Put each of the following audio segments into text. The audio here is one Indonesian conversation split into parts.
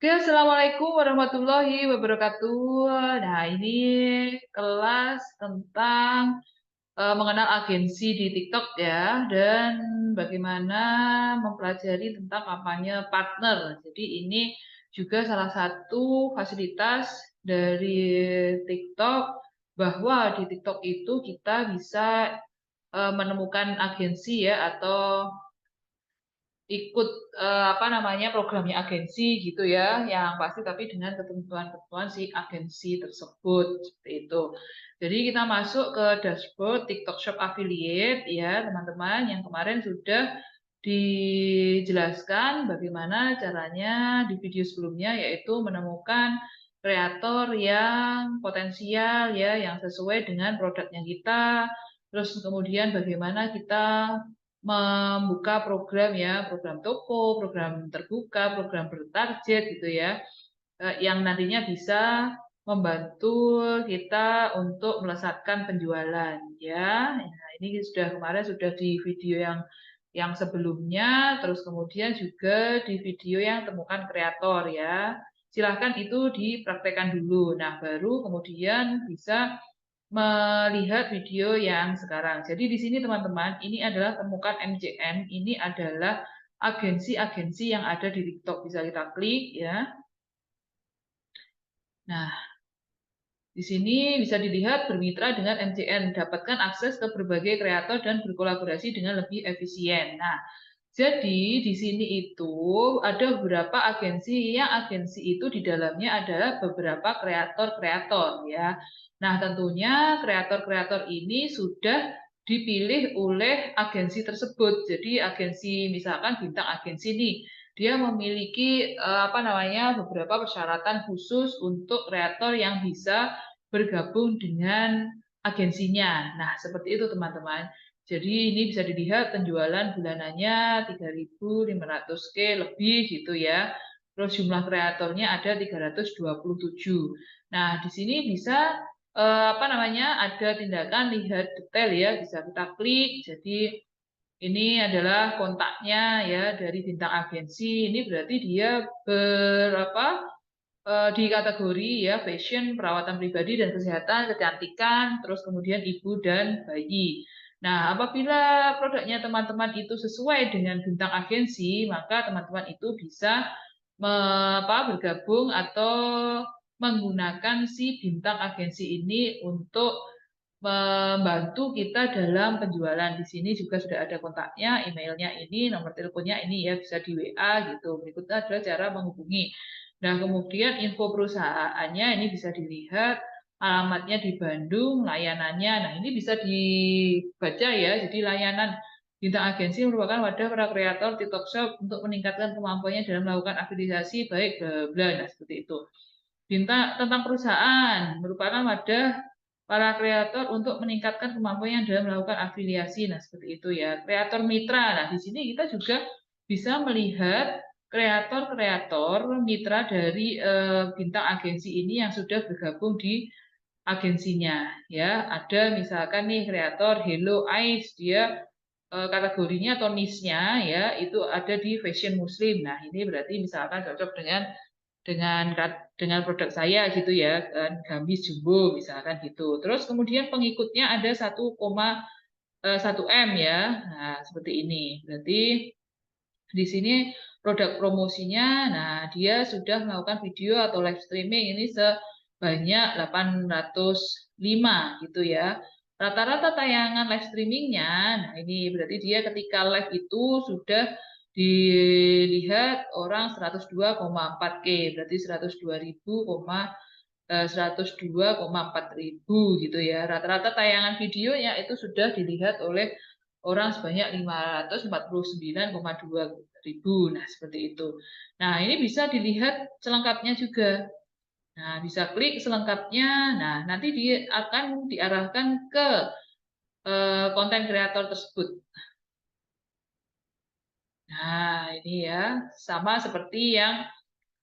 Oke, Assalamualaikum warahmatullahi wabarakatuh. Nah, ini kelas tentang mengenal agensi di TikTok ya, dan bagaimana mempelajari tentang kampanye partner. Jadi ini juga salah satu fasilitas dari TikTok, bahwa di TikTok itu kita bisa menemukan agensi ya, atau ikut, apa namanya, programnya agensi gitu ya, yang pasti tapi dengan ketentuan-ketentuan si agensi tersebut, seperti itu. Jadi kita masuk ke dashboard TikTok Shop Affiliate ya, teman-teman, yang kemarin sudah dijelaskan bagaimana caranya di video sebelumnya, yaitu menemukan kreator yang potensial ya, yang sesuai dengan produknya kita, terus kemudian bagaimana kita membuka program ya, program toko, program terbuka, program bertarget gitu ya, yang nantinya bisa membantu kita untuk melesatkan penjualan ya. Nah, ini sudah kemarin sudah di video yang sebelumnya, terus kemudian juga di video yang temukan kreator ya. Silahkan itu dipraktekkan dulu. Nah, baru kemudian bisa melihat video yang sekarang. Jadi di sini teman-teman, ini adalah temukan MCN, ini adalah agensi-agensi yang ada di TikTok. Bisa kita klik ya. Nah, di sini bisa dilihat bermitra dengan MCN, dapatkan akses ke berbagai kreator dan berkolaborasi dengan lebih efisien. Nah, jadi di sini itu ada beberapa agensi, yang agensi itu di dalamnya adalah beberapa kreator-kreator ya. Nah, tentunya kreator-kreator ini sudah dipilih oleh agensi tersebut. Jadi agensi, misalkan bintang agensi nih, dia memiliki apa namanya, beberapa persyaratan khusus untuk kreator yang bisa bergabung dengan agensinya. Nah, seperti itu teman-teman. Jadi ini bisa dilihat penjualan bulanannya 3.500K lebih gitu ya. Terus jumlah kreatornya ada 327. Nah, di sini bisa apa namanya, ada tindakan lihat detail ya, bisa kita klik. Jadi ini adalah kontaknya ya dari bintang agensi. Ini berarti dia berapa, di kategori ya fashion, perawatan pribadi dan kesehatan, kecantikan, terus kemudian ibu dan bayi. Nah, apabila produknya teman-teman itu sesuai dengan bintang agensi, maka teman-teman itu bisa bergabung atau menggunakan si bintang agensi ini untuk membantu kita dalam penjualan. Di sini juga sudah ada kontaknya, emailnya ini, nomor teleponnya ini ya, bisa di WA gitu. Berikutnya adalah cara menghubungi. Nah, kemudian info perusahaannya ini bisa dilihat, alamatnya di Bandung, layanannya. Nah, ini bisa dibaca ya. Jadi layanan bintang agensi merupakan wadah para kreator TikTok Shop untuk meningkatkan kemampuannya dalam melakukan afiliasi baik bla bla. Nah, seperti itu. Bintang tentang perusahaan merupakan wadah para kreator untuk meningkatkan kemampuannya dalam melakukan afiliasi. Nah, seperti itu ya. Kreator mitra. Nah, di sini kita juga bisa melihat kreator-kreator mitra dari bintang agensi ini yang sudah bergabung di agensinya ya. Ada misalkan nih kreator Hello Ice, dia kategorinya atau niche-nya ya itu ada di fashion muslim. Nah, ini berarti misalkan cocok dengan produk saya gitu ya, kan gamis jumbo misalkan gitu. Terus kemudian pengikutnya ada 1,1 M ya. Nah, seperti ini. Berarti di sini produk promosinya, nah dia sudah melakukan video atau live streaming ini sebanyak 805 gitu ya. Rata-rata tayangan live streamingnya, nah ini berarti dia ketika live itu sudah dilihat orang 102,4K, berarti 102,4 ribu gitu ya. Rata-rata tayangan videonya itu sudah dilihat oleh orang sebanyak 549,2 ribu. Nah, seperti itu. Nah, ini bisa dilihat selengkapnya juga. Nah, bisa klik selengkapnya. Nah, nanti dia akan diarahkan ke konten kreator tersebut. Nah, ini ya, sama seperti yang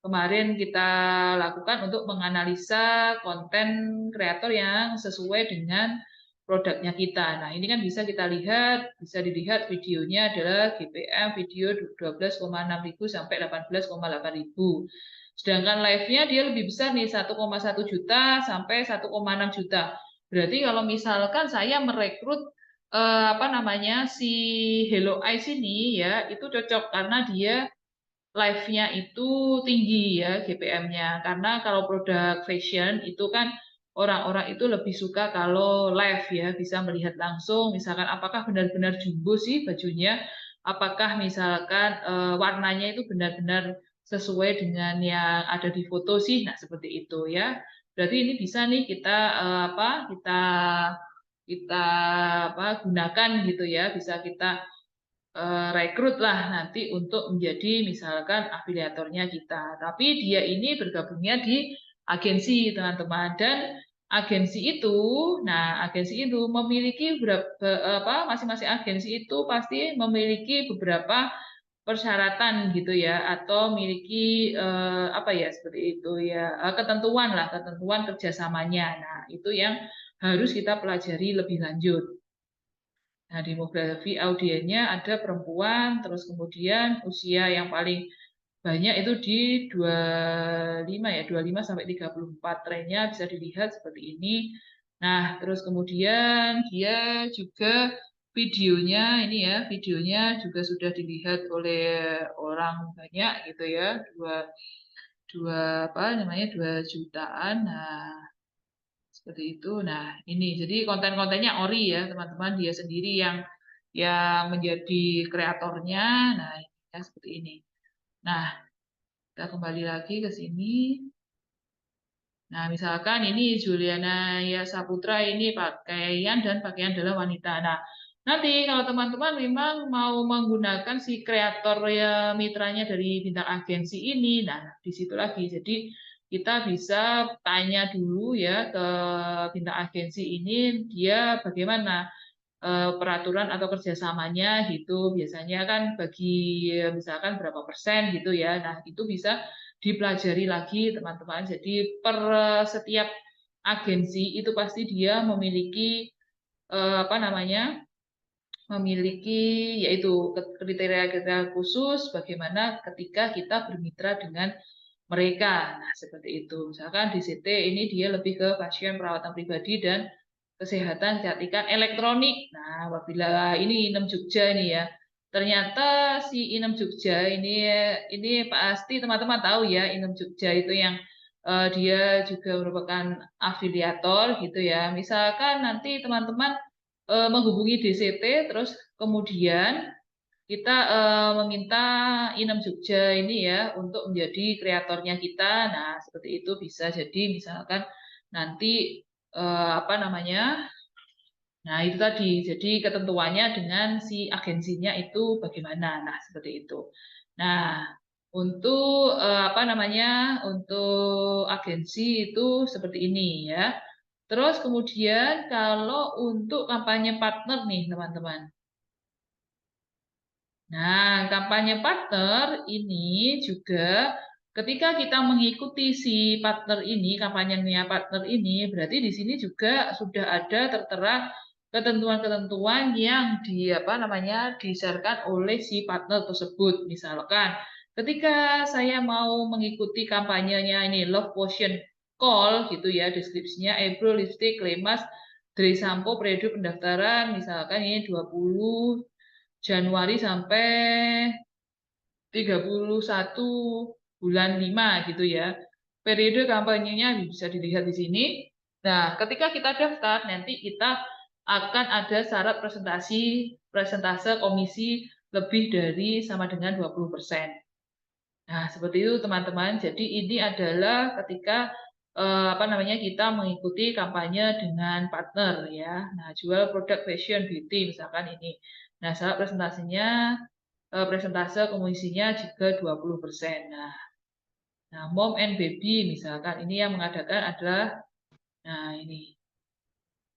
kemarin kita lakukan untuk menganalisa konten kreator yang sesuai dengan produknya kita. Nah, ini kan bisa kita lihat, bisa dilihat videonya adalah GPM video 12,6 ribu sampai 18,8 ribu. Sedangkan live-nya dia lebih besar nih, 1,1 juta sampai 1,6 juta. Berarti kalau misalkan saya merekrut apa namanya si Hello Eyes ini ya, itu cocok karena dia live-nya itu tinggi ya GPM-nya. Karena kalau produk fashion itu kan orang-orang itu lebih suka kalau live ya, bisa melihat langsung misalkan apakah benar-benar jumbo sih bajunya, apakah misalkan warnanya itu benar-benar sesuai dengan yang ada di foto sih. Nah, seperti itu ya. Berarti ini bisa nih kita apa? Kita apa gunakan gitu ya, bisa kita rekrut lah nanti untuk menjadi misalkan afiliatornya kita. Tapi dia ini bergabungnya di agensi teman-teman, dan agensi itu, nah agensi itu memiliki beberapa apa masing-masing agensi itu pasti memiliki beberapa persyaratan gitu ya, atau memiliki apa ya seperti itu ya, ketentuan lah, ketentuan kerjasamanya. Nah itu yang harus kita pelajari lebih lanjut. Nah, demografi audiennya ada perempuan, terus kemudian usia yang paling banyak itu di 25 ya, 25 sampai 34. Trennya bisa dilihat seperti ini. Nah, terus kemudian dia juga videonya ini ya, videonya juga sudah dilihat oleh orang banyak gitu ya, dua dua apa namanya 2 jutaan. Nah, seperti itu. Nah, ini jadi konten-kontennya ori ya, teman-teman. Dia sendiri yang menjadi kreatornya. Nah, ya seperti ini. Nah, kita kembali lagi ke sini. Nah, misalkan ini Juliana ya Saputra ini pakaian dan pakaian adalah wanita. Nah, nanti kalau teman-teman memang mau menggunakan si kreator ya mitranya dari bintang agensi ini, nah di situ lagi. Jadi kita bisa tanya dulu ya ke bintang agensi ini dia bagaimana peraturan atau kerjasamanya gitu. Biasanya kan bagi misalkan berapa persen gitu ya. Nah, itu bisa dipelajari lagi teman-teman. Jadi per setiap agensi itu pasti dia memiliki apa namanya? Memiliki yaitu kriteria-kriteria khusus bagaimana ketika kita bermitra dengan mereka. Nah, seperti itu. Misalkan di CT ini dia lebih ke pasien perawatan pribadi dan kesehatan kecantikan elektronik. Nah, apabila ini Inem Jogja ini ya. Ternyata si Inem Jogja ini pasti teman-teman tahu ya, Inem Jogja itu yang dia juga merupakan afiliator gitu ya. Misalkan nanti teman-teman menghubungi DCT terus kemudian kita meminta Inem Jogja ini ya untuk menjadi kreatornya kita. Nah, seperti itu bisa jadi misalkan nanti apa namanya? Nah, itu tadi. Jadi ketentuannya dengan si agensinya itu bagaimana. Nah, seperti itu. Nah, untuk apa namanya? Untuk agensi itu seperti ini ya. Terus kemudian kalau untuk kampanye partner nih, teman-teman. Nah, kampanye partner ini juga ketika kita mengikuti si partner ini, kampanyenya partner ini, berarti di sini juga sudah ada tertera ketentuan-ketentuan yang apa namanya disyaratkan oleh si partner tersebut. Misalkan, ketika saya mau mengikuti kampanyenya ini Love Potion Call gitu ya, deskripsinya eyebrow, lipstick, clay mask, dari sampo, periode pendaftaran, misalkan ini 20 Januari sampai 31 bulan 5 gitu ya. Periode kampanyenya bisa dilihat di sini. Nah, ketika kita daftar, nanti kita akan ada syarat presentase komisi lebih dari sama dengan 20%. Nah, seperti itu teman-teman. Jadi ini adalah ketika apa namanya kita mengikuti kampanye dengan partner ya. Nah, jual produk fashion beauty misalkan ini. Nah, syarat presentasinya presentase komisinya juga 20%. Nah, mom and baby misalkan ini yang mengadakan adalah nah ini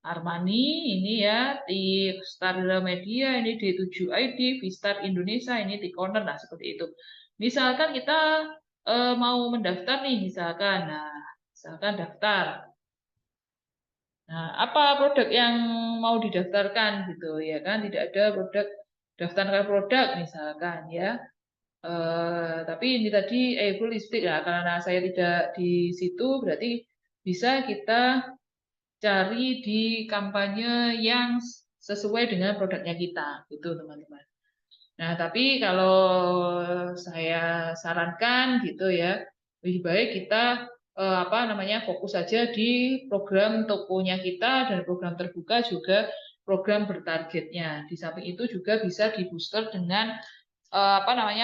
Armani ini ya, di Star Media ini D7ID, Vistar Indonesia ini di Corner, nah seperti itu. Misalkan kita mau mendaftar nih misalkan, nah misalkan daftar. Nah, apa produk yang mau didaftarkan gitu ya kan? Tidak ada produk daftarkan produk misalkan ya. Tapi Tapi ini tadi full listrik ya, karena saya tidak di situ, berarti bisa kita cari di kampanye yang sesuai dengan produknya kita, gitu teman-teman. Nah, tapi kalau saya sarankan gitu ya, lebih baik kita fokus saja di program tokonya kita dan program terbuka juga program bertargetnya. Di samping itu juga bisa di booster dengan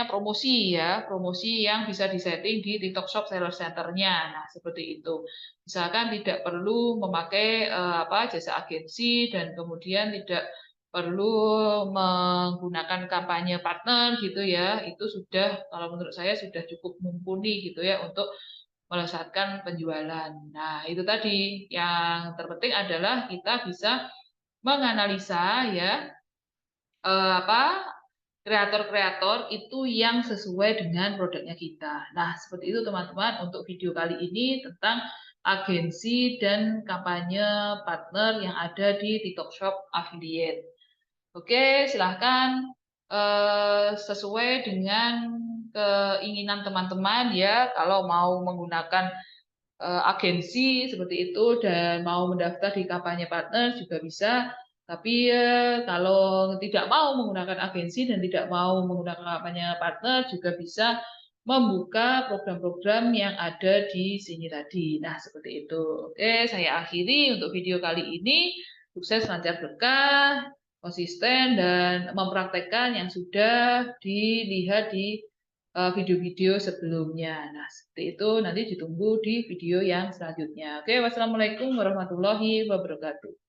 promosi ya, promosi yang bisa disetting di TikTok Shop Seller Center-nya. Nah, seperti itu. Misalkan tidak perlu memakai jasa agensi dan kemudian tidak perlu menggunakan kampanye partner gitu ya. Itu sudah kalau menurut saya sudah cukup mumpuni gitu ya untuk melesatkan penjualan. Nah, itu tadi yang terpenting adalah kita bisa menganalisa ya kreator-kreator itu yang sesuai dengan produknya kita. Nah, seperti itu teman-teman untuk video kali ini tentang agensi dan kampanye partner yang ada di TikTok Shop Affiliate. Oke, silahkan sesuai dengan keinginan teman-teman ya, kalau mau menggunakan agensi seperti itu dan mau mendaftar di kampanye partner juga bisa. Tapi kalau tidak mau menggunakan agensi dan tidak mau menggunakan kampanye partner juga bisa membuka program-program yang ada di sini tadi. Nah, seperti itu. Oke, saya akhiri untuk video kali ini. Sukses, lancar, berkah, konsisten, dan mempraktekkan yang sudah dilihat di video-video sebelumnya. Nah, seperti itu nanti ditunggu di video yang selanjutnya. Oke, wassalamualaikum warahmatullahi wabarakatuh.